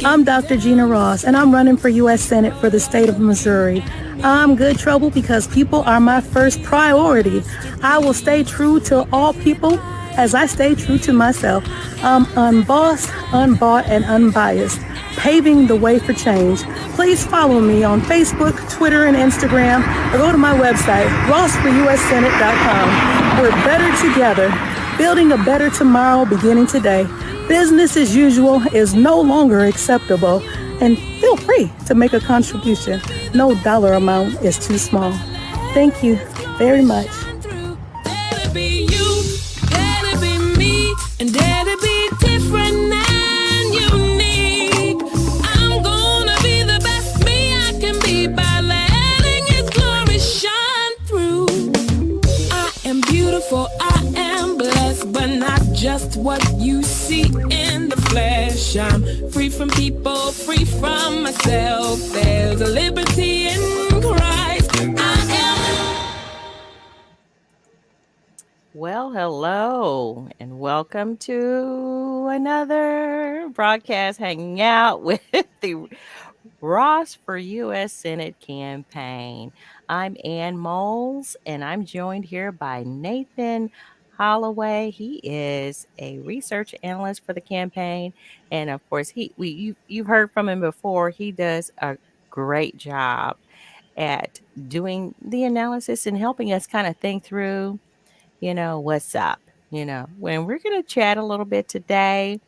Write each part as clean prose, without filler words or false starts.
I'm Dr. Gina Ross, and I'm running for U.S. Senate for the state of Missouri. I'm good trouble because people are my first priority. I will stay true to all people as I stay true to myself. I'm unbossed, unbought, and unbiased, paving the way for change. Please follow me on Facebook, Twitter, and Instagram, or go to my website, rossforussenate.com. We're better together, building a better tomorrow beginning today. Business as usual is no longer acceptable, and feel free to make a contribution. No dollar amount is too small. Thank you very much. That'll be you, that'll be me, and that'll be different and unique. I'm gonna be the best me I can be by letting His glory shine through. I am beautiful, I am blessed, but not just what you see in the flesh. I'm free from people, free from myself. There's a liberty in Christ. Well, hello, and welcome to another broadcast hanging out with the Ross for U.S. Senate campaign. I'm Ann Moals, and I'm joined here by Nathan Holloway. He is a research analyst for the campaign, and of course, you've heard from him before. He does a great job at doing the analysis and helping us kind of think through, what's up. When we're going to chat a little bit today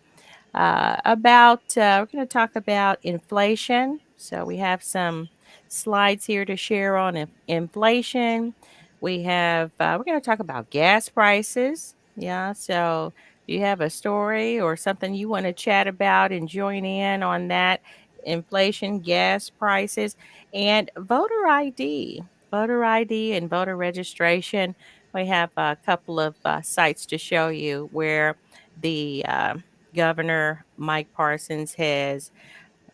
we're going to talk about inflation. So we have some slides here to share on inflation. We're going to talk about gas prices. Yeah. So if you have a story or something you want to chat about and join in on that, inflation, gas prices, and voter ID and voter registration. We have a couple of sites to show you where the Governor Mike Parsons has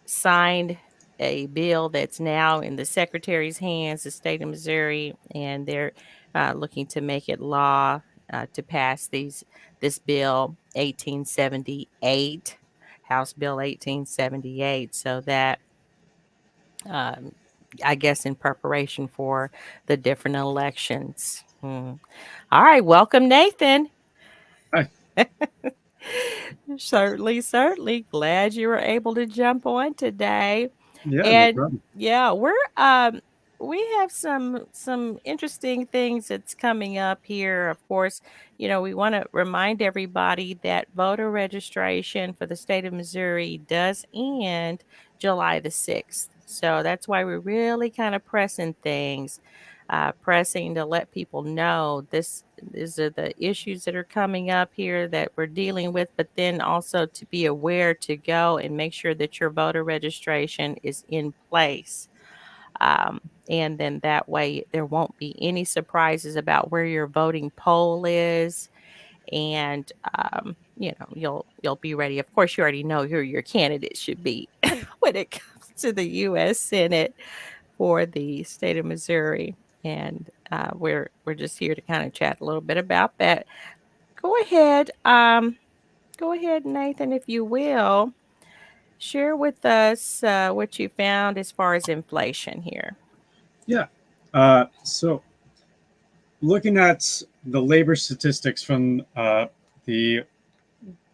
signed a bill that's now in the secretary's hands, the state of Missouri, and they're looking to make it law to pass this bill 1878, House Bill 1878, so that I guess in preparation for the different elections. All right, welcome, Nathan. Hi. Certainly glad you were able to jump on today. Yeah, And no problem. yeah, we have some interesting things that's coming up here. Of course, we want to remind everybody that voter registration for the state of Missouri does end July the 6th. So that's why we're really kind of pressing things, pressing to let people know these are the issues that are coming up here that we're dealing with, but then also to be aware to go and make sure that your voter registration is in place. And then that way there won't be any surprises about where your voting poll is. And you'll be ready. Of course, you already know who your candidate should be when it comes to the U.S. Senate for the state of Missouri. And we're just here to kind of chat a little bit about that. Go ahead, go ahead, Nathan, if you will. Share with us what you found as far as inflation here. Yeah. So looking at the labor statistics from the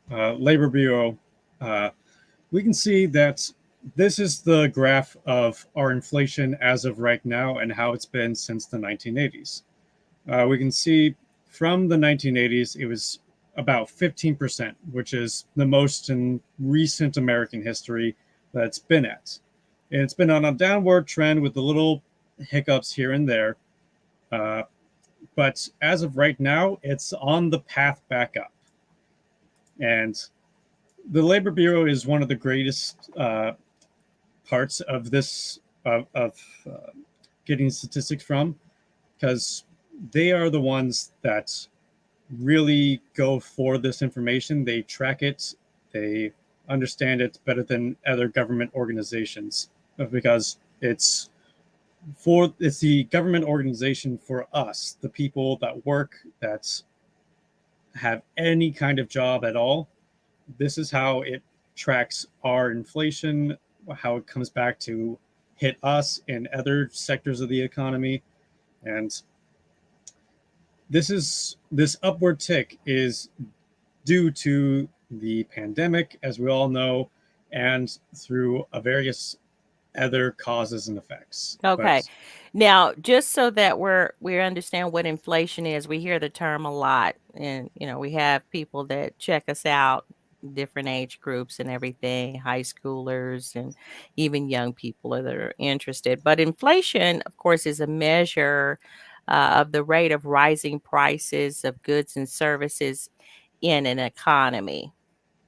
Labor Bureau, uh, we can see that this is the graph of our inflation as of right now and how it's been since the 1980s. We can see from the 1980s, it was about 15%, which is the most in recent American history that it's been at. And it's been on a downward trend with the little hiccups here and there. Uh, but as of right now, it's on the path back up. And the Labor Bureau is one of the greatest parts of this, of getting statistics from, because they are the ones that really go for this information. They track it, they understand it better than other government organizations because it's the government organization for us, the people that work, that have any kind of job at all. This is how it tracks our inflation, how it comes back to hit us in other sectors of the economy. And this upward tick is due to the pandemic, as we all know, and through various other causes and effects. Okay. But Now, just so that we understand what inflation is, we hear the term a lot, and we have people that check us out, different age groups and everything, high schoolers and even young people that are interested. But inflation, of course, is a measure of the rate of rising prices of goods and services in an economy.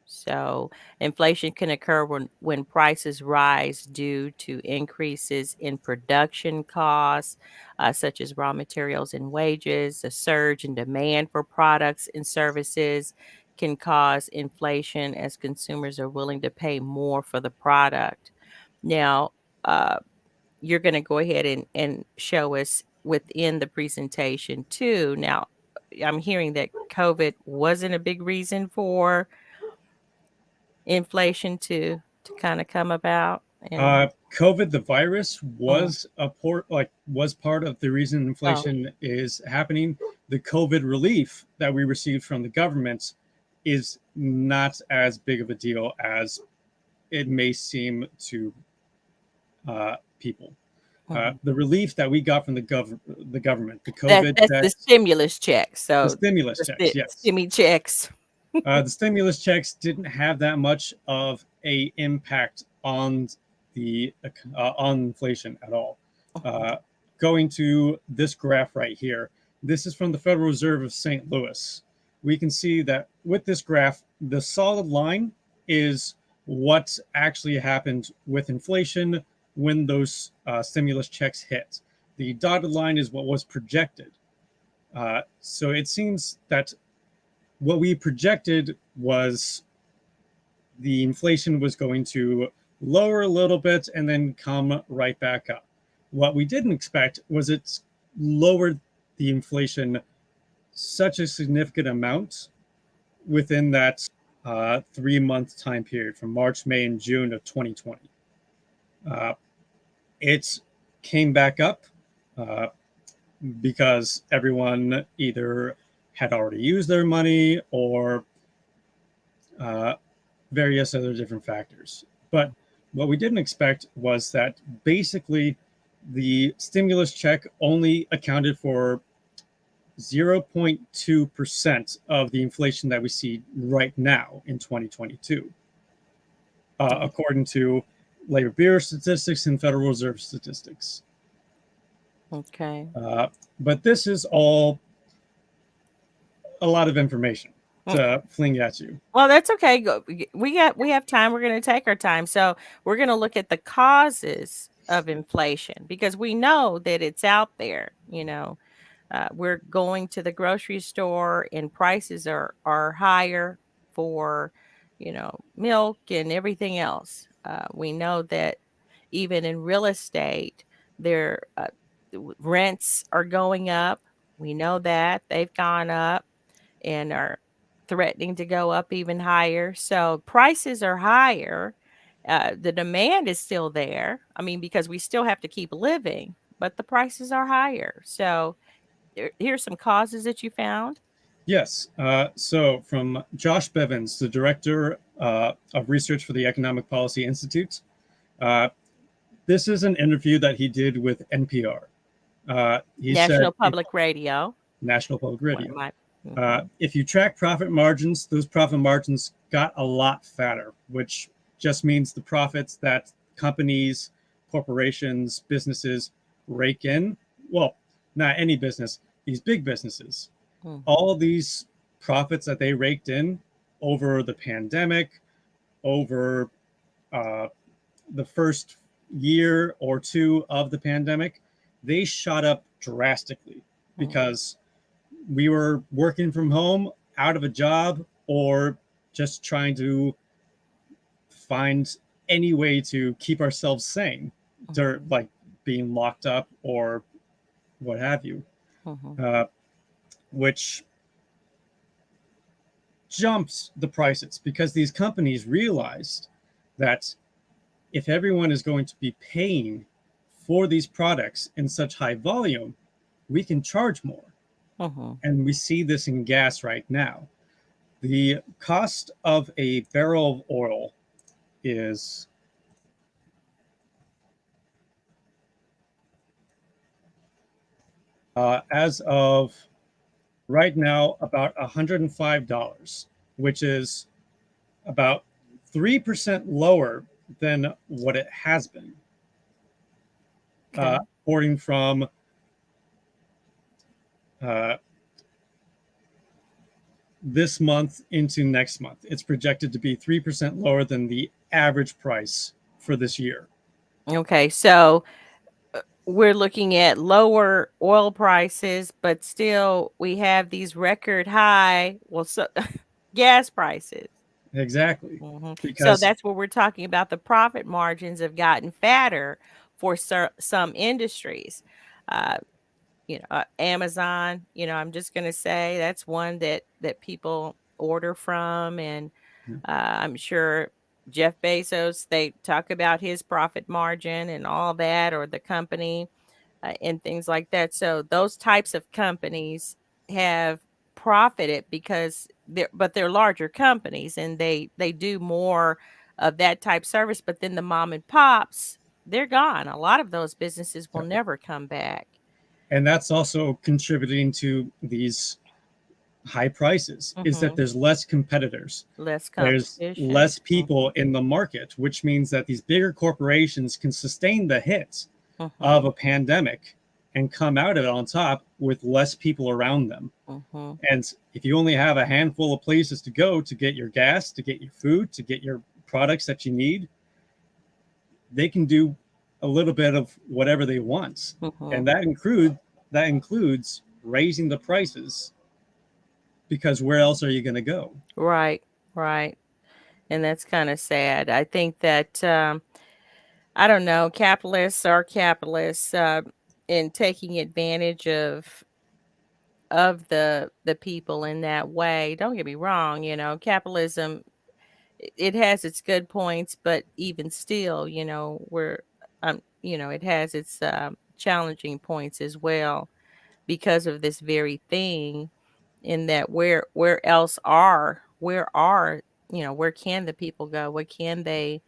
So inflation can occur when prices rise due to increases in production costs, such as raw materials and wages. A surge in demand for products and services can cause inflation as consumers are willing to pay more for the product. Now, uh, you're going to go ahead and show us within the presentation too. Now, I'm hearing that COVID wasn't a big reason for inflation to kind of come about. And COVID, the virus, mm, was part of the reason oh, inflation is happening. The COVID relief that we received from the government is not as big of a deal as it may seem to people. mhm. The relief that we got from the government, the That COVID, that's the stimulus check. the So stimulus the checks, yes. stimmy checks. The stimulus checks didn't have that much of a impact on the on inflation at all. Mhm. Uh, Going to this graph right here, this is from the Federal Reserve of St. Louis. We can see that with this graph, the solid line is what actually happened with inflation when those stimulus checks hit. The dotted line is what was projected. So it seems that what we projected was the inflation was going to lower a little bit and then come right back up. What we didn't expect was it lowered the inflation such a significant amount within that 3 month time period from March, May, and June of 2020. Uh, it came back up uh, because everyone either had already used their money or uh, various other different factors. But what we didn't expect was that basically the stimulus check only accounted for 0.2% of the inflation that we see right now in 2022, according to Labor Bureau statistics and Federal Reserve statistics. Okay. But this is all a lot of information Mm. to fling at you. Well, that's okay. We have time. We're going to take our time. So we're going to look at the causes of inflation, because we know that it's out there. We're going to the grocery store and prices are higher for, milk and everything else. We know that even in real estate, their rents are going up. We know that they've gone up and are threatening to go up even higher. So prices are higher. The demand is still there. I mean, because we still have to keep living, but the prices are higher. So here's some causes that you found. Yes. So from Josh Bevins, the director of research for the Economic Policy Institute, uh, this is an interview that he did with NPR. He said, National Public Radio. National Public One of Radio. my. Mhm. If you track profit margins, those profit margins got a lot fatter, which just means the profits that companies, corporations, businesses rake in. Well, not any business, these big businesses. Mhm. All these profits that they raked in over the pandemic, over uh, the first year or two of the pandemic, they shot up drastically because we were working from home, out of a job, or just trying to find any way to keep ourselves sane, to Mhm. like being locked up or what have you, Mhm. uh, which jumps the prices because these companies realized that if everyone is going to be paying for these products in such high volume, we can charge more. Mhm. And we see this in gas right now. The cost of a barrel of oil is as of right now about $105, which is about 3% lower than what it has been, Okay. according from uh, this month into next month. It's projected to be 3% lower than the average price for this year. Okay. So we're looking at lower oil prices, but still we have these record high, well, so gas prices. Exactly. So Because, that's where we're talking about the profit margins have gotten fatter for some industries. Uh, Amazon, I'm just going to say that's one that people order from. And I'm sure Jeff Bezos, they talk about his profit margin and all that, or the company, and things like that. So those types of companies have profited because they're larger companies, and they do more of that type service. But then the mom and pops, they're gone. A lot of those businesses will never come back. and that's also contributing to these high prices, is that Hmm. there's less competitors. Less There's competition. less people in the market, which means that these bigger corporations can sustain the hit of Hmm. a pandemic and come out of it on top with less people around them. Hmm. And if you only have a handful of places to go to get your gas, to get your food, to get your products that you need, they can do a little bit of whatever they want. Hmm. And that includes raising the prices because where else are you going to go? Right, right. And that's kind of sad. I think that I don't know, capitalists are capitalists, in taking advantage of the people in that way. Don't get me wrong, capitalism, it has its good points, but even still, it has its challenging points as well, because of this very thing. In that, where can the people go? What can they,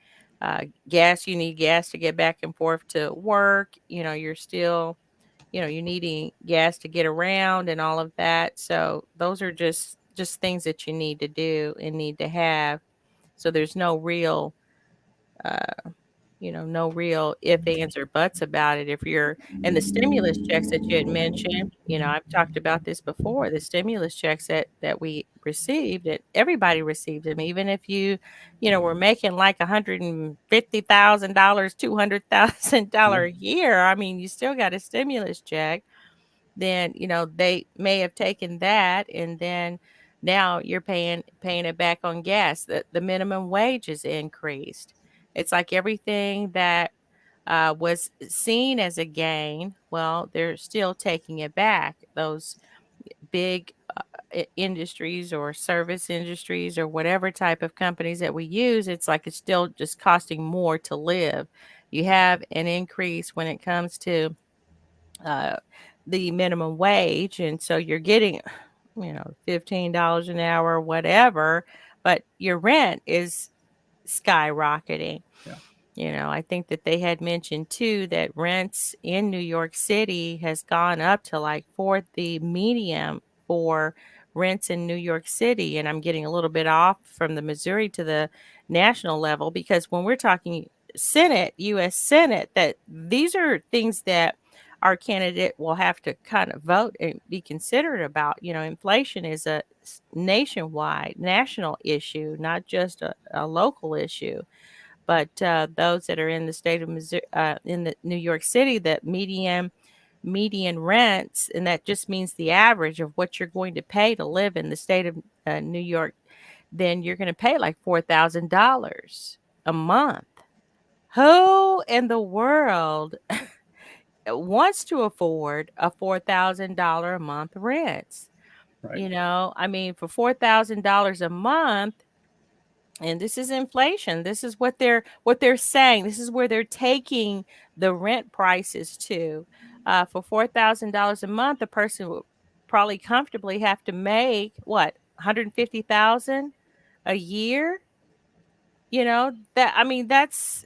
gas, you need gas to get back and forth to work. You're still, you're needing gas to get around and all of that. So those are just things that you need to do and need to have. So there's no real, uh, no real if, ands, or buts about it. If you're and the stimulus checks that you had mentioned, I've talked about this before. The stimulus checks that we received, that everybody received them, even if were making like $150,000, $200,000 a year. I mean, you still got a stimulus check. Then they may have taken that, and then now you're paying it back on gas. The minimum wage is increased. It's like everything that was seen as a gain, well, they're still taking it back. Those big industries or service industries or whatever type of companies that we use, it's like it's still just costing more to live. You have an increase when it comes to uh, the minimum wage, and so you're getting $15 an hour or whatever, but your rent is skyrocketing. Yeah. I think that they had mentioned too that rents in New York City has gone up to like the medium for rents in New York City. And I'm getting a little bit off from the Missouri to the national level, because when we're talking Senate, U.S. Senate, that these are things that our candidate will have to kind of vote and be considerate about. Inflation is a nationwide, national issue, not just a local issue. But those that are in the state of Missouri, in the New York City, that median rents, and that just means the average of what you're going to pay to live in the state of New York, then you're going to pay like $4,000 a month. Who in the world wants to afford a $4,000 a month rent? Right. I mean, for $4,000 a month, and this is inflation. This is what they're saying. This is where they're taking the rent prices to. For $4,000 a month, a person would probably comfortably have to make what, 150,000 a year. That, I mean, that's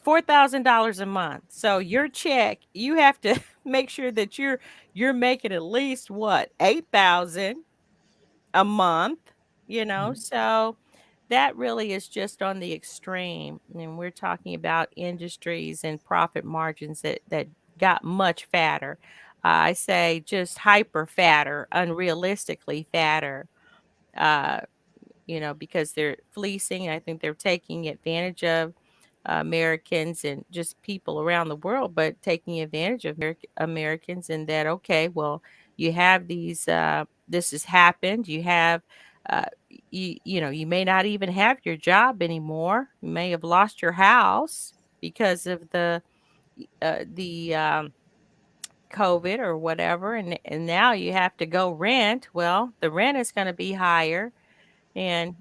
$4,000 a month. So your check, you have to make sure that you're making at least what, 8,000 a month. So that really is just on the extreme. And we're talking about industries and profit margins that got much fatter. I say just hyper fatter, unrealistically fatter. Uh, because they're fleecing. I think they're taking advantage of Americans and just people around the world, but taking advantage of Americans, and that, okay, well, you have these, this has happened. You have, you may not even have your job anymore. You may have lost your house because of the COVID or whatever. And now you have to go rent. Well, the rent is going to be higher. And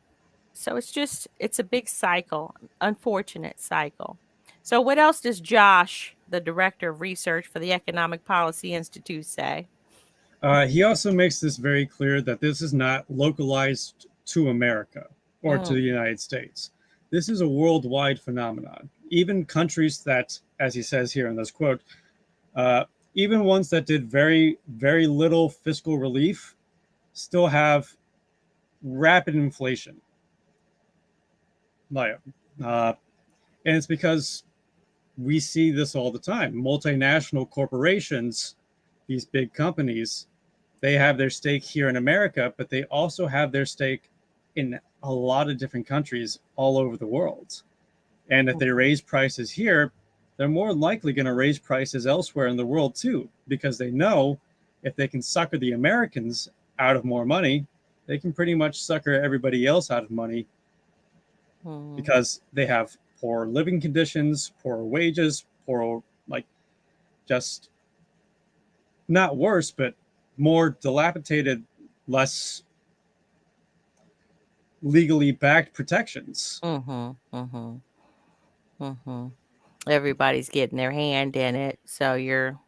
so it's a big cycle, unfortunate cycle. So what else does Josh, the director of research for the Economic Policy Institute, say? He also makes this very clear that this is not localized to America or to the Mm, United States. This is a worldwide phenomenon. Even countries that, as he says here in this quote, uh, even ones that did very, very little fiscal relief still have rapid inflation. Like, uh, and it's because we see this all the time. Multinational corporations, these big companies, they have their stake here in America, but they also have their stake in a lot of different countries all over the world. And if they mhm, raise prices here, they're more likely going to raise prices elsewhere in the world too, because they know if they can sucker the Americans out of more money, they can pretty much sucker everybody else out of money mhm, because they have poor living conditions, poor wages, poor, like, just not worse, but more dilapidated, less legally backed protections. mhm, mhm, mhm. Everybody's getting their hand in it. So you're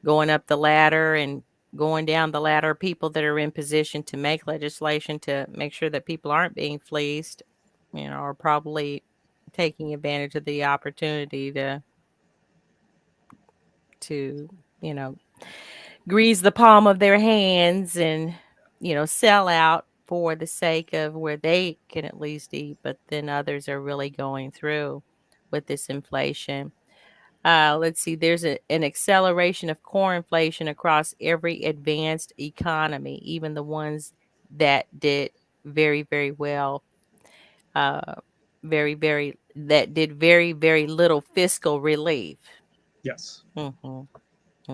going up the ladder and going down the ladder. People that are in position to make legislation to make sure that people aren't being fleeced, are probably taking advantage of the opportunity to, you know, grease the palm of their hands and, sell out for the sake of where they can at least eat, but then others are really going through. with this inflation. Let's see, there's an acceleration of core inflation across every advanced economy, even the ones that did very, very well, uh, that did very, very little fiscal relief. Yes. Mm-hmm.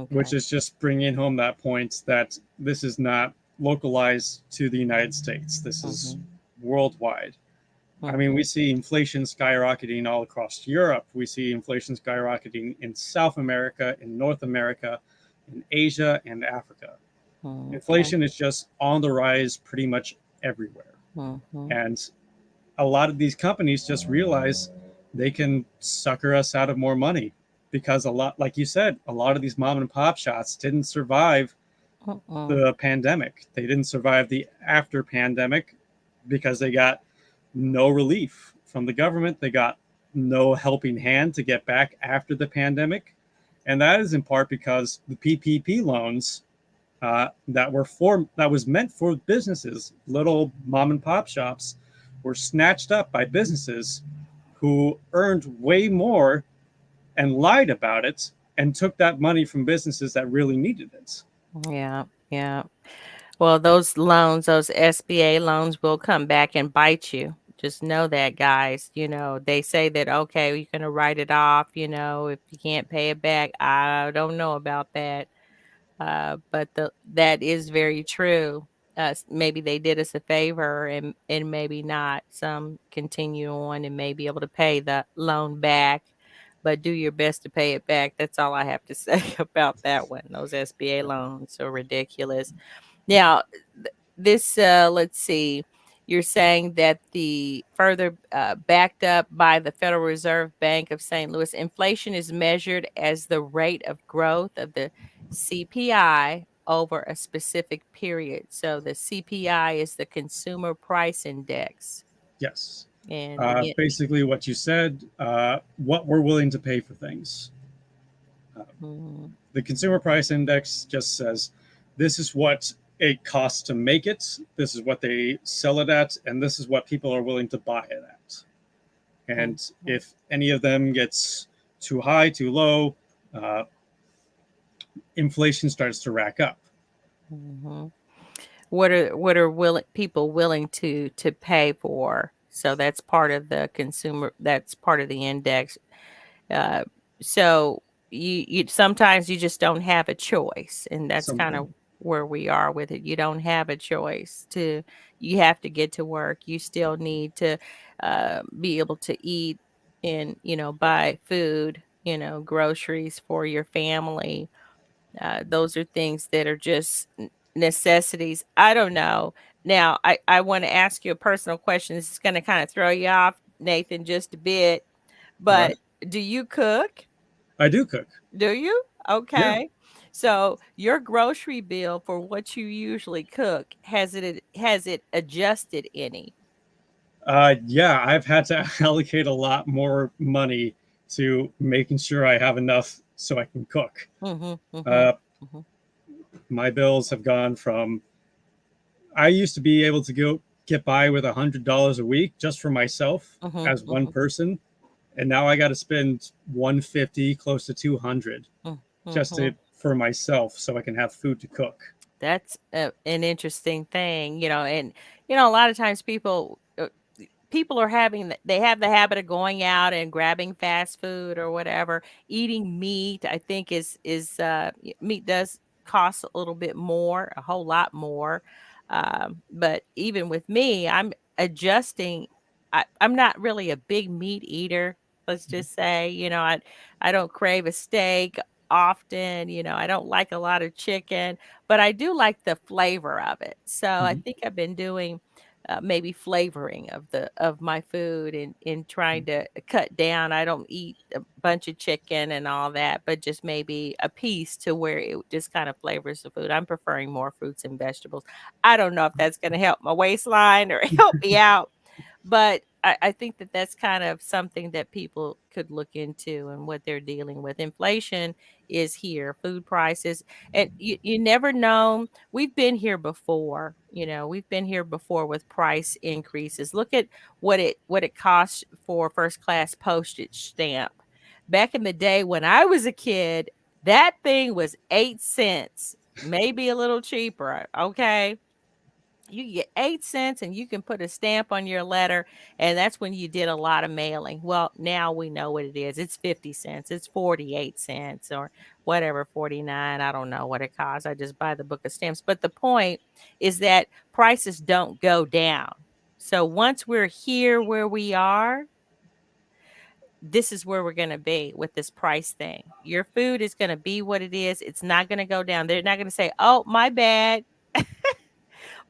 Which Okay. is just bringing home that point that this is not localized to the United States. This is Mm-hmm. worldwide. I mean, we Mm-hmm. see inflation skyrocketing all across Europe. We see inflation skyrocketing in South America, in North America, in Asia, and Africa. Okay. Inflation is just on the rise pretty much everywhere. Mm-hmm. And a lot of these companies just realize they can sucker us out of more money because a lot, like you said, a lot of these mom and pop shops didn't survive Mm-mm. the pandemic. They didn't survive the after pandemic because they got no relief from the government. They got no helping hand to get back after the pandemic. And that is in part because the PPP loans that was meant for businesses, little mom and pop shops, were snatched up by businesses who earned way more and lied about it and took that money from businesses that really needed it. Yeah. Yeah. Well, those loans, those SBA loans will come back and bite you. Just know that, guys. They say that, okay, you're going to write it off, if you can't pay it back. I don't know about that. But that is very true. Maybe they did us a favor and maybe not. Some continue on and may be able to pay the loan back, but do your best to pay it back. That's all I have to say about that one. Those SBA loans are ridiculous. Now, this, let's see, you're saying that the further backed up by the Federal Reserve Bank of St. Louis, inflation is measured as the rate of growth of the CPI over a specific period. So the CPI is the Consumer Price Index. Yes. And the, Basically, what you said, what we're willing to pay for things. mm, The consumer price index just says this is what it costs to make it, this is what they sell it at, and this is what people are willing to buy it at. mm, And mm, if any of them gets too high, too low, uh, inflation starts to rack up. mhm. What are people willing to pay for? So that's part of the consumer. That's part of the index. Uh, so you sometimes you just don't have a choice, and that's kind Some of where we are with it. You don't have a choice to. You have to get to work. You still need to be able to eat and buy food, groceries for your family. Those are things that are just necessities. I don't know. Now, I want to ask you a personal question. This is going to kind of throw you off, Nathan, just a bit. all right. But do you cook? I do cook. Do you? Yeah. Okay. So your grocery bill for what you usually cook, has it adjusted any? Yeah, I've had to allocate a lot more money to making sure I have enough so I can cook. Mhm. Mhm. Uh, Mhm. my bills have gone from I used to be able to go get by with $100 a week just for myself Mhm. as one Mhm. person, and now I got to spend 150, close to 200, Mhm. just Mhm. for myself so I can have food to cook. That's an interesting thing, and a lot of times people are they have the habit of going out and grabbing fast food or whatever. Eating meat, I think meat does cost a little bit more, a whole lot more. But even with me, I'm adjusting. I'm not really a big meat eater. Let's just say, I don't crave a steak often. I don't like a lot of chicken, but I do like the flavor of it. So I Mhm. think I've been doing maybe flavoring of my food and trying to cut down. I don't eat a bunch of chicken and all that, but just maybe a piece to where it just kind of flavors the food. I'm preferring more fruits and vegetables. I don't know if that's going to help my waistline or help me out, but I think that that's kind of something that people could look into and what they're dealing with. Inflation is here, food prices. And you never know. We've been here before, we've been here before with price increases. Look at what it costs for first class postage stamp. Back in the day when I was a kid, that thing was 8 cents, maybe a little cheaper. Okay. You get 8 cents and you can put a stamp on your letter, and that's when you did a lot of mailing. Well, now we know what it is. It's 50 cents, it's 48 cents, or whatever, 49. I don't know what it costs. I just buy the book of stamps. But the point is that prices don't go down. So once we're here where we are, this is where we're going to be with this price thing. Your food is going to be what it is. It's not going to go down. They're not going to say, oh, my bad.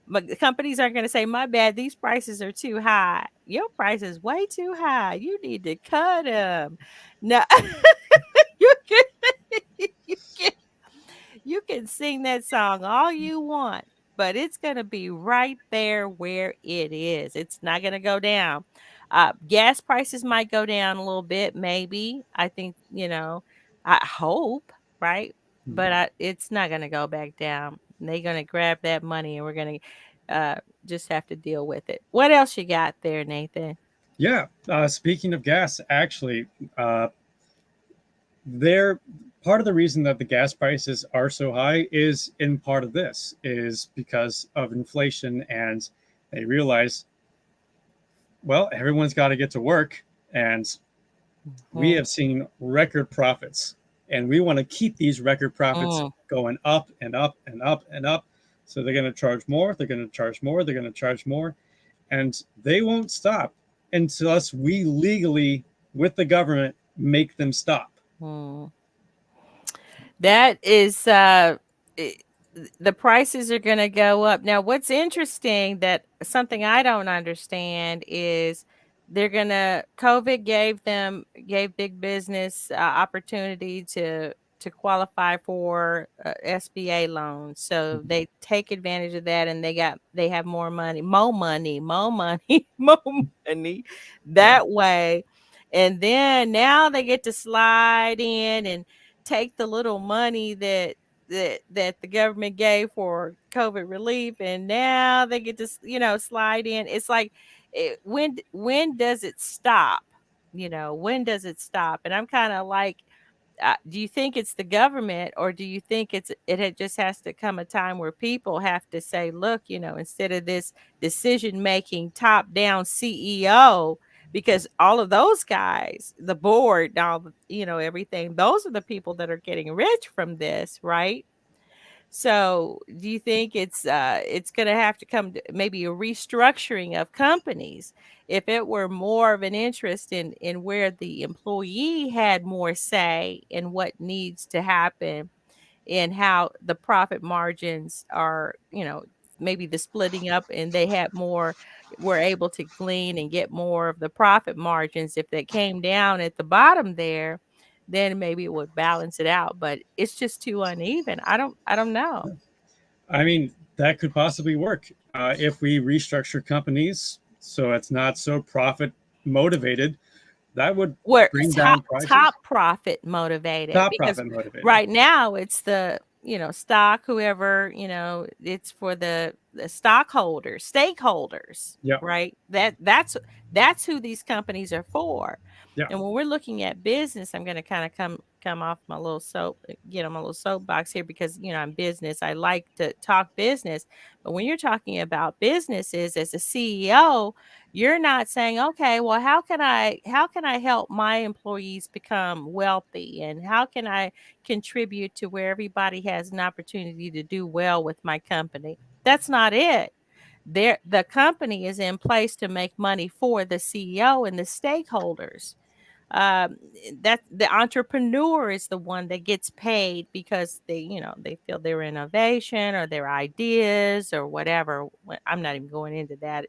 But the companies aren't going to say, my bad, these prices are too high. Your price is way too high. You need to cut them. No, you can, you can, you can sing that song all you want, but it's going to be right there where it is. It's not going to go down. Gas prices might go down a little bit, maybe. I think, I hope, right? But it's not going to go back down. They're going to grab that money, and we're going to just have to deal with it. What else you got there, Nathan? Yeah. Speaking of gas, actually, uh, there part of the reason that the gas prices are so high is in part of this is because of inflation, and they realize, well, everyone's got to get to work, and we have seen record profits, and we want to keep these record profits Mm. going up and up and up and up. So they're going to charge more, they're going to charge more, they're going to charge more, and they won't stop unless we legally, with the government, make them stop. Mm. That is, I the prices are gonna go up. Now, what's interesting, that something I don't understand is they're gonna COVID gave big business, opportunity to qualify for, SBA loans. So they take advantage of that, and they have more money, more money Yeah. that way. And then now they get to slide in and take the little money that the government gave for COVID relief, and now they get to slide in. It's like, when does it stop? When does it stop? And I'm kind of like, do you think it's the government, or do you think just has to come a time where people have to say, look, instead of this decision making top down CEO, because all of those guys, the board, and all everything, those are the people that are getting rich from this, right? So, do you think it's going to have to come to maybe a restructuring of companies? If it were more of an interest in where the employee had more say in what needs to happen, and how the profit margins are, maybe the splitting up, and they had more, were able to glean and get more of the profit margins. If they came down at the bottom there, then maybe it would balance it out. But it's just too uneven. I don't know. I mean, that could possibly work if we restructure companies so it's not so profit motivated. That would We're bring down top prices. profit motivated, Top because profit motivated. right now it's the stock, whoever, it's for the stockholders, stakeholders, Yeah. right? That's who these companies are for. Yeah. And when we're looking at business, I'm going to kind of come off my little get on my little soapbox here, because I'm business, I like to talk business. But when you're talking about businesses as a CEO, you're not saying, okay, well, how can I help my employees become wealthy, and how can I contribute to where everybody has an opportunity to do well with my company? That's not it. The company is in place to make money for the CEO and the stakeholders. um that the entrepreneur is the one that gets paid because they feel their innovation or their ideas or whatever. I'm not even going into that,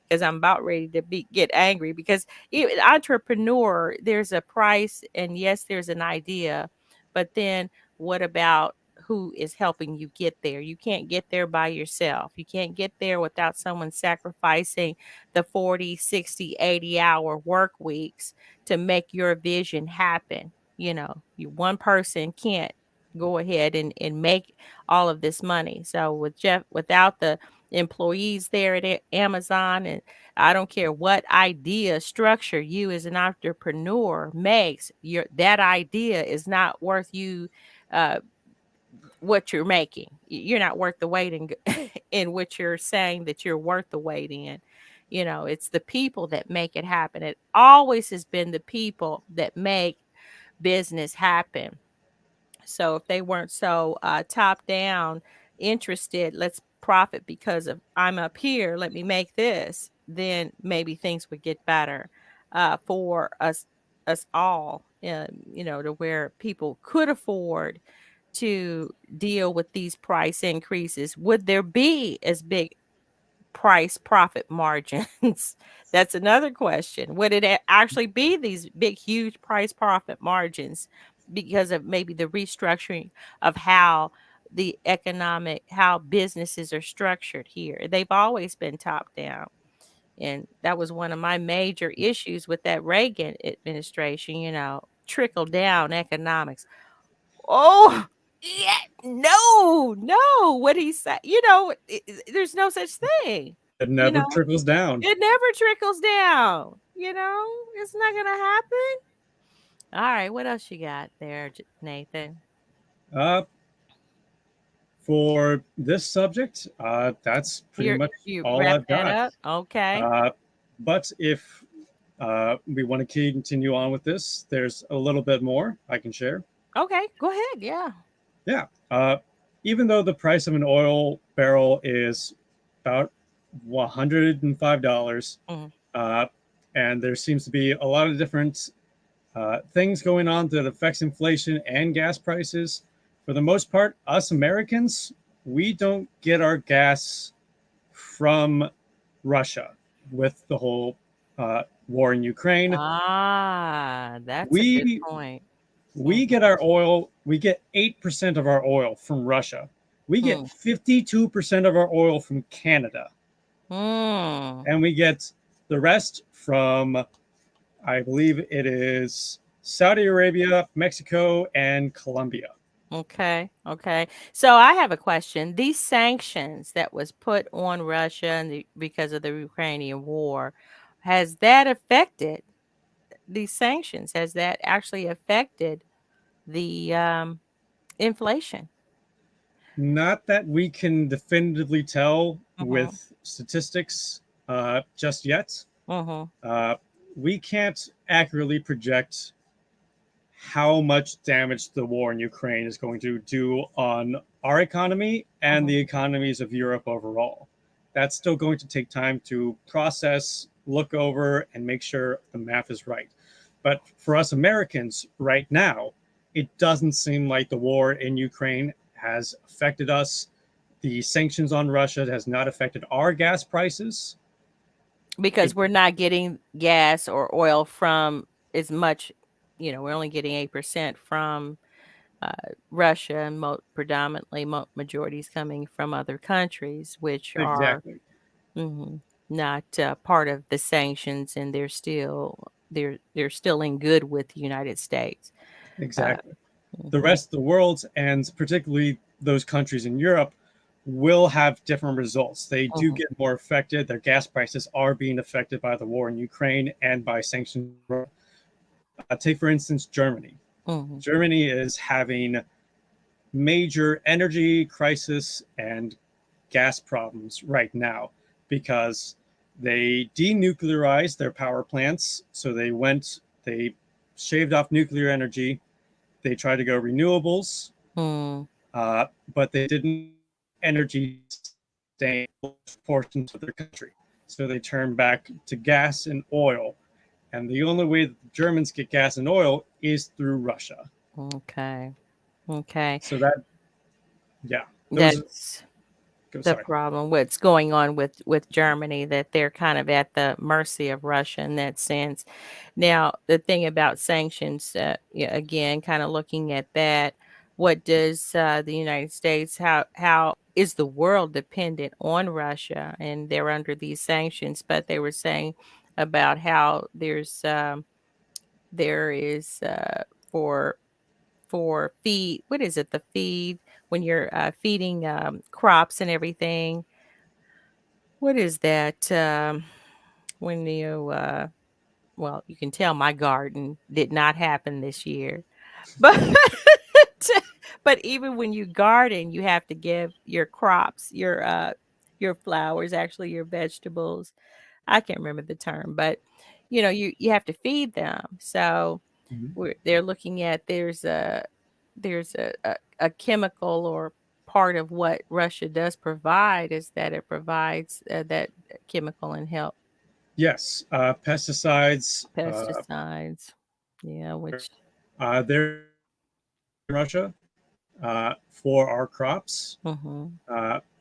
because I'm about ready to get angry, because even entrepreneur, there's a price, and yes, there's an idea, but then what about who is helping you get there? You can't get there by yourself. You can't get there without someone sacrificing the 40, 60, 80 hour work weeks to make your vision happen. one person can't go ahead and make all of this money. So without the employees there at Amazon, and I don't care what idea structure you as an entrepreneur makes, that idea is not worth you uh, what you're making. You're not worth the weight in in what you're saying that you're worth the weight in. It's the people that make it happen. It always has been the people that make business happen. So if they weren't so top down interested, let's profit because of I'm up here, let me make this, then maybe things would get better for us all. To where people could afford to deal with these price increases. Would there be as big price profit margins? That's another question. Would it actually be these big, huge price profit margins because of maybe the restructuring of how businesses are structured here? They've always been top down. And that was one of my major issues with that Reagan administration, trickle down economics. Oh, yeah, no, no. What he said, there's no such thing. It You never know, trickles down. it never trickles down. It's not gonna happen. All right, what else you got there, Nathan? Uh, for this subject, that's pretty much You all wrap I've that got. up, okay? Uh, but if we want to continue on with this, there's a little bit more I can share. Okay, go ahead. Yeah. Yeah. Even though the price of an oil barrel is about $105, Mhm. uh, and there seems to be a lot of different things going on that affects inflation and gas prices. For the most part, us Americans, we don't get our gas from Russia with the whole war in Ukraine. That's a good We point. we Mhm. get our oil. We get 8% of our oil from Russia. We get Mm. 52% of our oil from Canada, Mm. and we get the rest from, I believe it is Saudi Arabia, Mexico, and Colombia. Okay. Okay. So I have a question. These sanctions that was put on Russia because of the Ukrainian war, has that affected these sanctions? Has that actually affected the inflation? Not that we can definitively tell Mm-hmm. with statistics just yet. Mm-hmm. Uh, we can't accurately project how much damage the war in Ukraine is going to do on our economy and Mm-hmm. the economies of Europe overall. That's still going to take time to process, look over, and make sure the math is right. But for us Americans right now, it doesn't seem like the war in Ukraine has affected us. The sanctions on Russia has not affected our gas prices. Because It we're not getting gas or oil from as much, we're only getting 8% from uh, Russia, and predominantly majority is coming from other countries, which are exactly, mhm, not part of the sanctions, and they're still in good with the United States. Uh, exactly. The mhm, rest of the world, and particularly those countries in Europe, will have different results. They do mhm, get more affected. Their gas prices are being affected by the war in Ukraine and by sanctions. Take, for instance, Germany. mhm, Germany is having major energy crisis and gas problems right now because they denuclearized their power plants. So they shaved off nuclear energy. They tried to go renewables, mm. but they didn't energy sustain portions of their country. So they turned back to gas and oil. And the only way that the Germans get gas and oil is through Russia. Okay. Okay. So that, yeah, those, That's the sorry. problem. What's going on with Germany, that they're kind of at the mercy of Russia in that sense. Now, the thing about sanctions, yeah, again, kind of looking at that, what does the United States, how is the world dependent on Russia, and they're under these sanctions? But they were saying about how there is for feed. What is it? The feed when you're feeding crops and everything. What is that? When you well, you can tell my garden did not happen this year, but but even when you garden, you have to give your crops, your flowers, actually your vegetables. I can't remember the term, but you have to feed them. So Mhm. they're looking at there's a chemical or part of what Russia does provide is that it provides that chemical and help Yes, pesticides. pesticides. Yeah, which They're Russia for our crops. mhm.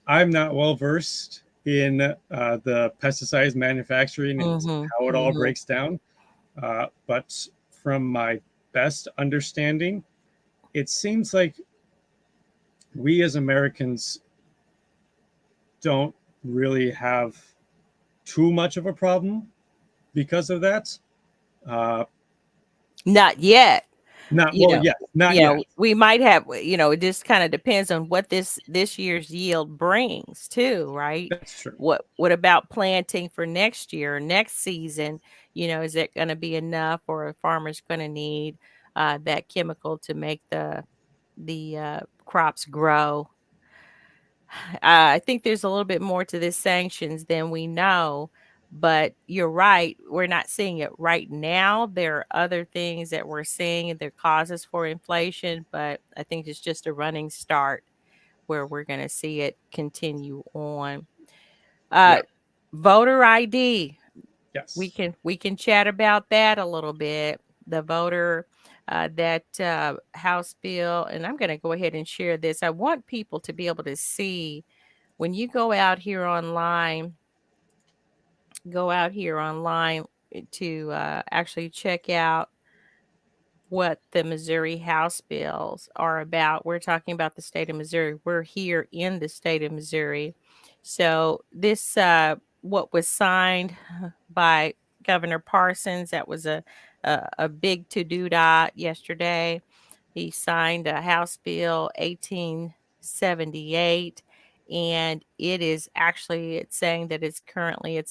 I'm not well versed in the pesticides manufacturing and Mhm. how it all Mhm. breaks down, but from my best understanding, it seems like we as Americans don't really have too much of a problem because of that. Uh, Not yet. not You well, know, yes, not yeah, yet. we might have, it just kind of depends on what this year's yield brings too, right? That's true. What about planting for next year, next season? Is it going to be enough, or a farmer's going to need that chemical to make the crops grow? I think there's a little bit more to this sanctions than we know, but you're right. We're not seeing it right now. There are other things that we're seeing and their causes for inflation, but I think it's just a running start where we're going to see it continue on. Uh, Yeah. Voter ID. We Yes. can we can chat about that a little bit. The voter that House bill, and I'm going to go ahead and share this. I want people to be able to see when you go out here online to actually check out what the Missouri House bills are about. We're talking about the state of Missouri. We're here in the state of Missouri. So this what was signed by Governor Parsons, that was a big to-do dot yesterday. He signed a House Bill 1878, and it's saying that it's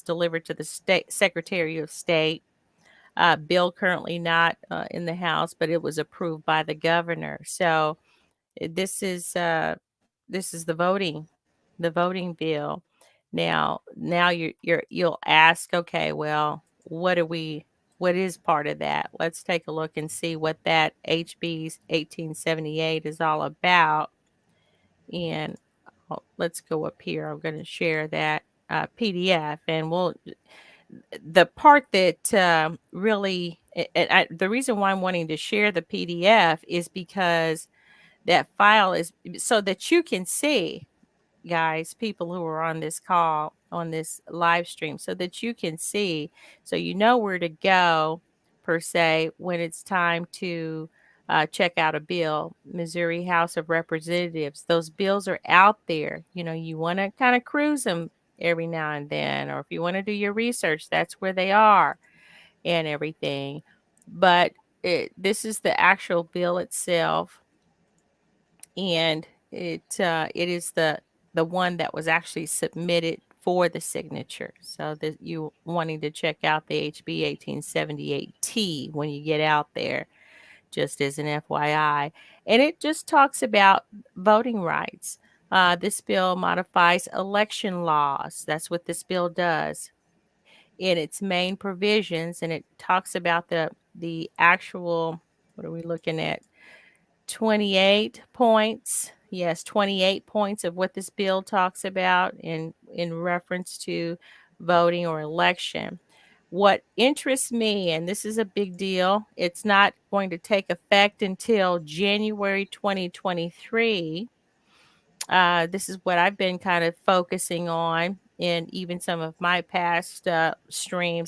delivered to the state Secretary of State. Bill currently not in the House, but it was approved by the governor. So this is the voting bill. Now you'll ask, okay, well, what is part of that? Let's take a look and see what that HB 1878 is all about. And let's go up here. I'm going to share that PDF, and the part that the reason why I'm wanting to share the PDF is because that file is so that you can see, guys, people who are on this call, on this live stream, so that you can see, so you know where to go, per se, when it's time to check out a bill. Missouri House of Representatives, those bills are out there. You want to kind of cruise them every now and then, or if you want to do your research, that's where they are and everything. But this is the actual bill itself, and it is the one that was actually submitted for the signature. So that you wanting to check out the HB 1878T when you get out there, just as an FYI. And it just talks about voting rights. This bill modifies election laws. That's what this bill does in its main provisions, and it talks about the actual. What are we looking at? 28 points. Yes, 28 points of what this bill talks about in reference to voting or election. What interests me, and this is a big deal, it's not going to take effect until January 2023. This is what I've been kind of focusing on in even some of my past live stream,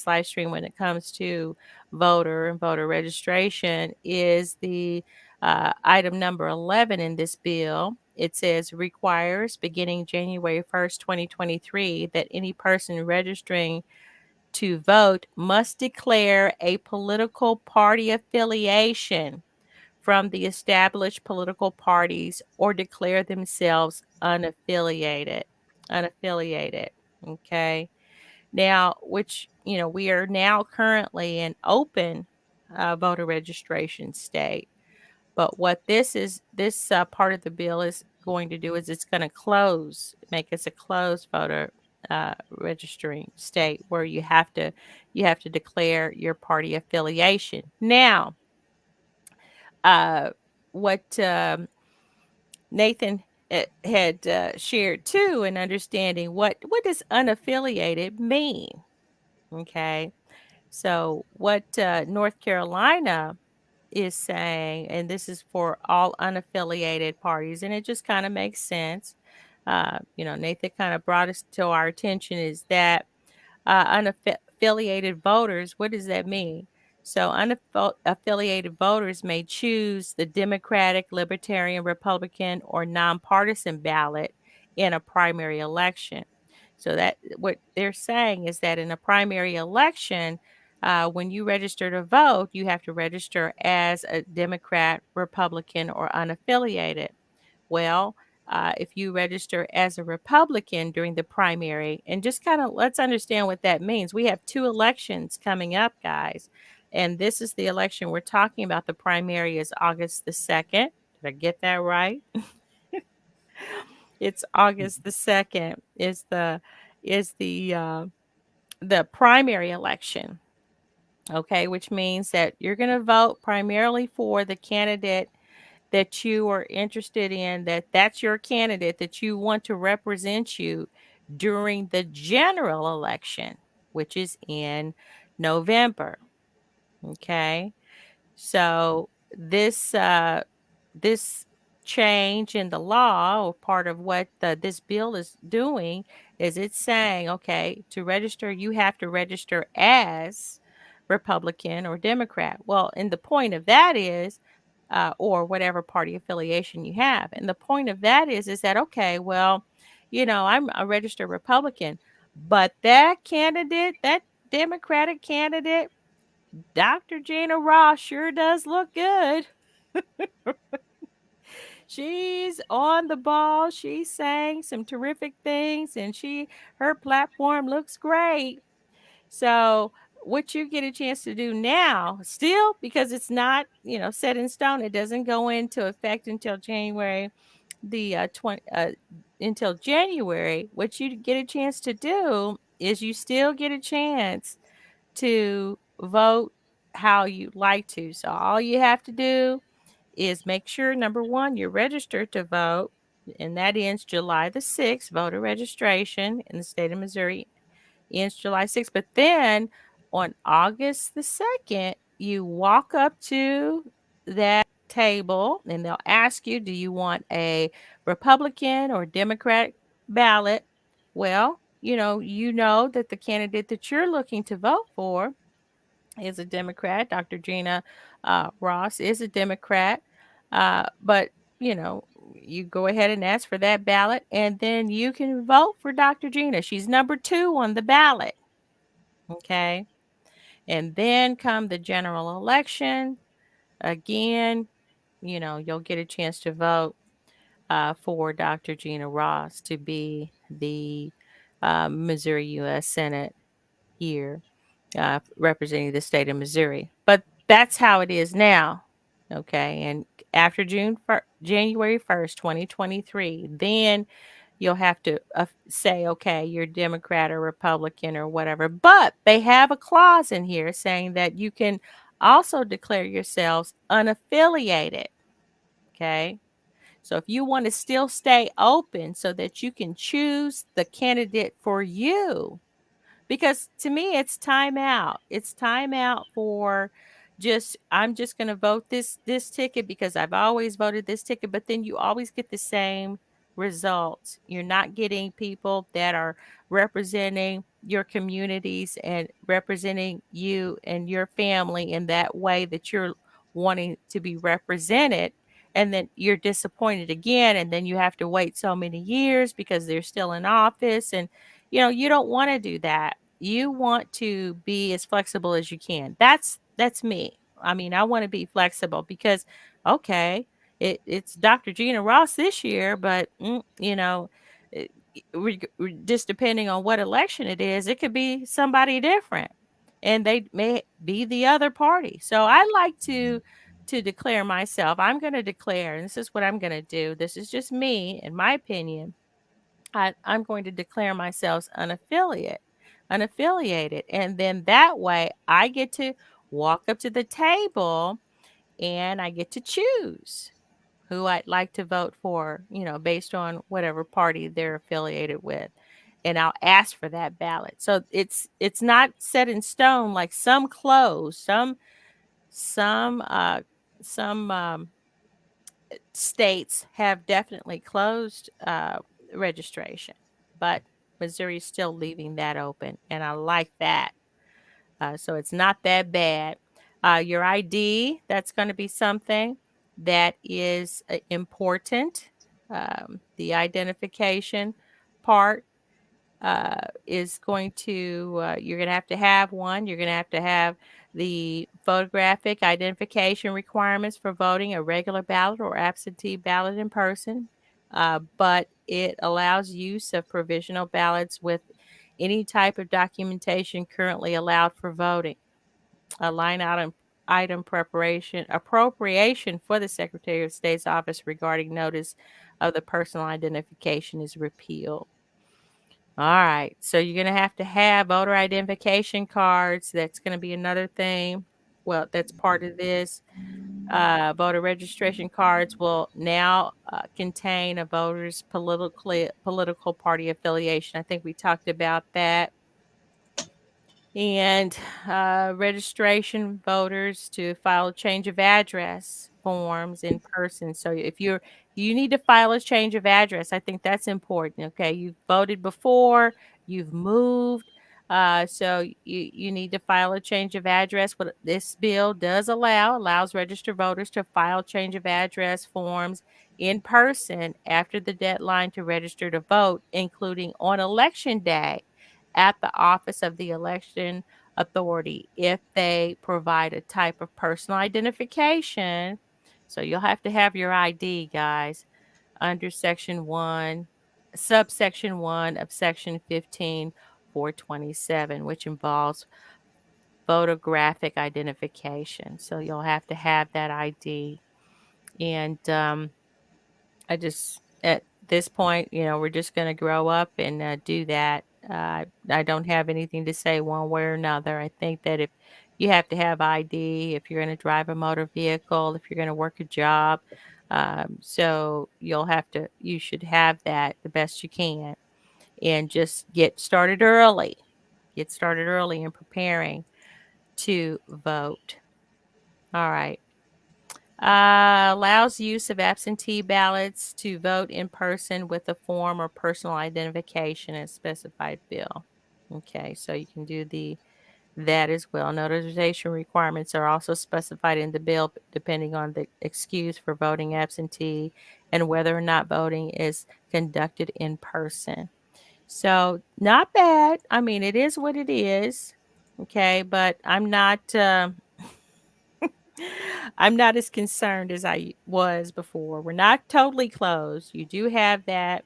when it comes to voter and voter registration, is the item number 11 in this bill. It says requires beginning January 1st, 2023, that any person registering to vote must declare a political party affiliation from the established political parties or declare themselves unaffiliated. Unaffiliated. Okay. Now, which, we are now currently an open voter registration state. But what this part of the bill is going to do is it's going to make us a closed voter registering state where you have to declare your party affiliation. Now, what Nathan had shared too, in understanding what does unaffiliated mean. Okay, so what North Carolina is saying, and this is for all unaffiliated parties, and it just kind of makes sense. Nathan kind of brought us to our attention is that unaffiliated voters, what does that mean? So, unaffiliated voters may choose the Democratic, Libertarian, Republican, or nonpartisan ballot in a primary election. So, that what they're saying is that in a primary election, when you register to vote, you have to register as a Democrat, Republican, or unaffiliated. Well, if you register as a Republican during the primary, and just kind of let's understand what that means. We have two elections coming up, guys. And this is the election we're talking about. The primary is August the 2nd. Did I get that right? It's August the 2nd is the primary election. Okay, which means that you're going to vote primarily for the candidate that you are interested in, that's your candidate that you want to represent you during the general election, which is in November. Okay. So this change in the law, or part of what this bill is doing, is it's saying, okay, to register, you have to register as Republican or Democrat. Well, and the point of that is, or whatever party affiliation you have. And the point of that is that, okay, well, I'm a registered Republican, but that candidate, that Democratic candidate, Dr. Gina Ross, sure does look good. She's on the ball. She's saying some terrific things, and her platform looks great. So what you get a chance to do now, still, because it's not, set in stone, it doesn't go into effect until January until January. What you get a chance to do is you still get a chance to vote how you like to. So all you have to do is make sure, number one, you're registered to vote, and that ends July the 6th. Voter registration in the state of Missouri ends July 6th. But then on August the 2nd, you walk up to that table and they'll ask you, do you want a Republican or Democratic ballot? Well, you know that the candidate that you're looking to vote for is a Democrat. Dr. Gina Ross is a Democrat. But, you go ahead and ask for that ballot, and then you can vote for Dr. Gina. She's number 2 on the ballot. Okay. And then come the general election. Again, you'll get a chance to vote for Dr. Gina Ross to be the Missouri U.S. Senate here, representing the state of Missouri. But that's how it is now. Okay. And after January 1st, 2023, then you'll have to say, okay, you're Democrat or Republican or whatever. But they have a clause in here saying that you can also declare yourselves unaffiliated. Okay. So if you want to still stay open so that you can choose the candidate for you, because to me it's time out. It's time out for I'm just going to vote this ticket because I've always voted this ticket, but then you always get the same results. You're not getting people that are representing your communities and representing you and your family in that way that you're wanting to be represented. And then you're disappointed again, and then you have to wait so many years because they're still in office. And you don't want to do that. You want to be as flexible as you can. That's me. I mean, I want to be flexible because okay, it's Dr. Gina Ross this year, but it, just depending on what election it is, it could be somebody different, and they may be the other party. So I like to declare myself. I'm going to declare, and this is what I'm going to do. This is just me, in my opinion. I'm going to declare myself unaffiliated, and then that way I get to walk up to the table and I get to choose who I'd like to vote for, based on whatever party they're affiliated with. And I'll ask for that ballot. So it's not set in stone like some close, some states have definitely closed registration, but Missouri is still leaving that open, and I like that. So it's not that bad. Your ID, that's going to be something that is important. The identification part is going to, you're going to have one. You're going to have the photographic identification requirements for voting a regular ballot or absentee ballot in person. But it allows use of provisional ballots with any type of documentation currently allowed for voting. A line item appropriation for the Secretary of State's office regarding notice of the personal identification is repealed. All right. So you're going to have voter identification cards. That's going to be another thing. Well, that's part of this. Voter registration cards will now contain a voter's political party affiliation. I think we talked about that. And registration voters to file a change of address forms in person. So if you need to file a change of address, I think that's important. Okay, you've voted before, you've moved, so you need to file a change of address. What this bill does allows registered voters to file change of address forms in person after the deadline to register to vote, including on election day at the office of the election authority if they provide a type of personal identification. So you'll have to have your ID, guys, under subsection 1 of section 15-427, which involves photographic identification. So you'll have to have that ID. And I just, at this point, we're just going to grow up and do that. I don't have anything to say one way or another. I think that if you have to have ID, if you're going to drive a motor vehicle, if you're going to work a job, so you should have that the best you can, and just get started early. Get started early in preparing to vote. All right. Allows use of absentee ballots to vote in person with a form or personal identification as specified bill. Okay, so you can do that as well. Notarization requirements are also specified in the bill depending on the excuse for voting absentee and whether or not voting is conducted in person. So not bad. I mean, it is what it is. Okay, but I'm not I'm not as concerned as I was before. We're not totally closed. You do have that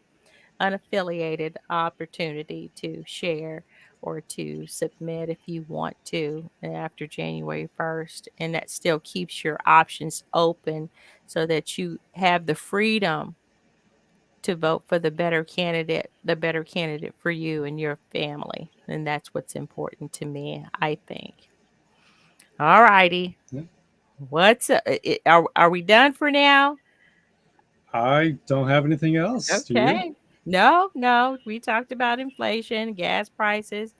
unaffiliated opportunity to share or to submit if you want to after January 1st. And that still keeps your options open so that you have the freedom to vote for the better candidate for you and your family. And that's what's important to me, I think. All righty. Yeah. Are we done for now? I don't have anything else. Do you? Okay. No, we talked about inflation, gas prices.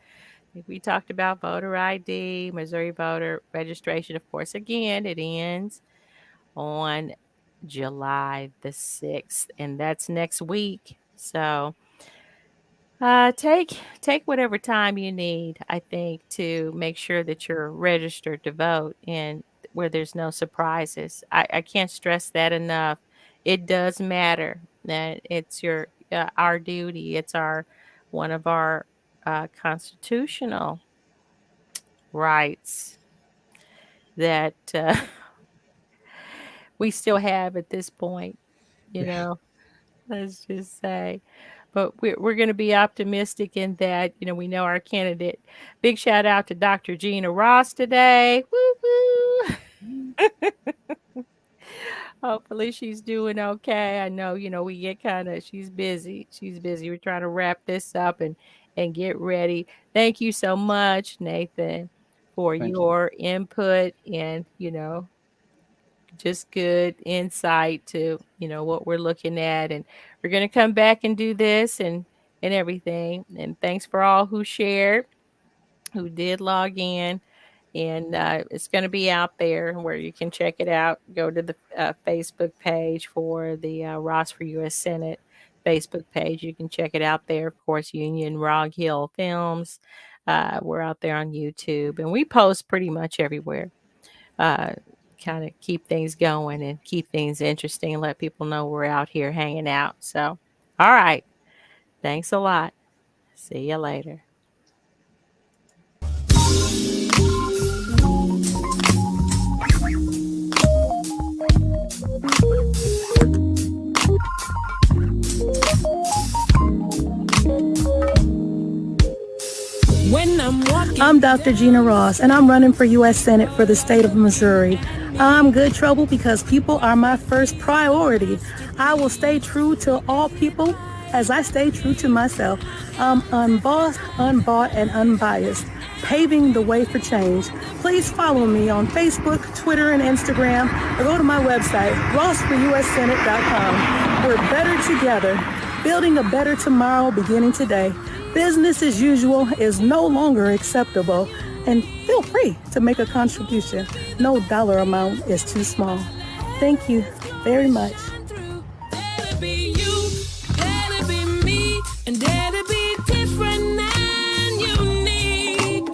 We talked about voter ID, Missouri voter registration. Of course, again, it ends on July the 6th, and that's next week. So take whatever time you need, I think, to make sure that you're registered to vote and where there's no surprises. I can't stress that enough. It does matter that it's our duty. It's one of our constitutional rights that we still have at this point, you know, let's just say. But we're going to be optimistic in that, we know our candidate. Big shout out to Dr. Gina Ross today. Woo woo. Hopefully she's doing okay. I know, we get she's busy. She's busy. We're trying to wrap this up and get ready. Thank you so much, Nathan, for Thank you. your input and, just good insight to, what we're looking at. And we're going to come back and do this and everything. And thanks for all who shared, who did log in. And it's going to be out there where you can check it out. Go to the Facebook page for the Ross for U.S. Senate Facebook page. You can check it out there. Of course, Union Rog Hill Films. We're out there on YouTube, and we post pretty much everywhere. Kind of keep things going and keep things interesting and let people know we're out here hanging out. So, all right. Thanks a lot. See you later. I'm Dr. Gina Ross, and I'm running for U.S. Senate for the state of Missouri. I'm good trouble because people are my first priority. I will stay true to all people as I stay true to myself. I'm unbossed, unbought, and unbiased, paving the way for change. Please follow me on Facebook, Twitter, and Instagram, or go to my website, rossforussenate.com. We're better together, building a better tomorrow beginning today. Business as usual is no longer acceptable, and feel free to make a contribution. No dollar amount is too small. Thank you very much. That'll be you, that'll be me, and that'll be different and unique.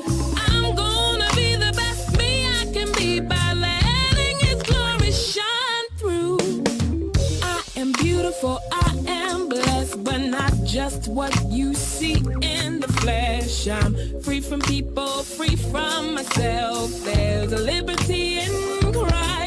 I'm gonna be the best me I can be by letting His glory shine through. I am beautiful, I am blessed, but not just what you see in the flesh. I'm free from people, free from myself. There's a liberty in Christ.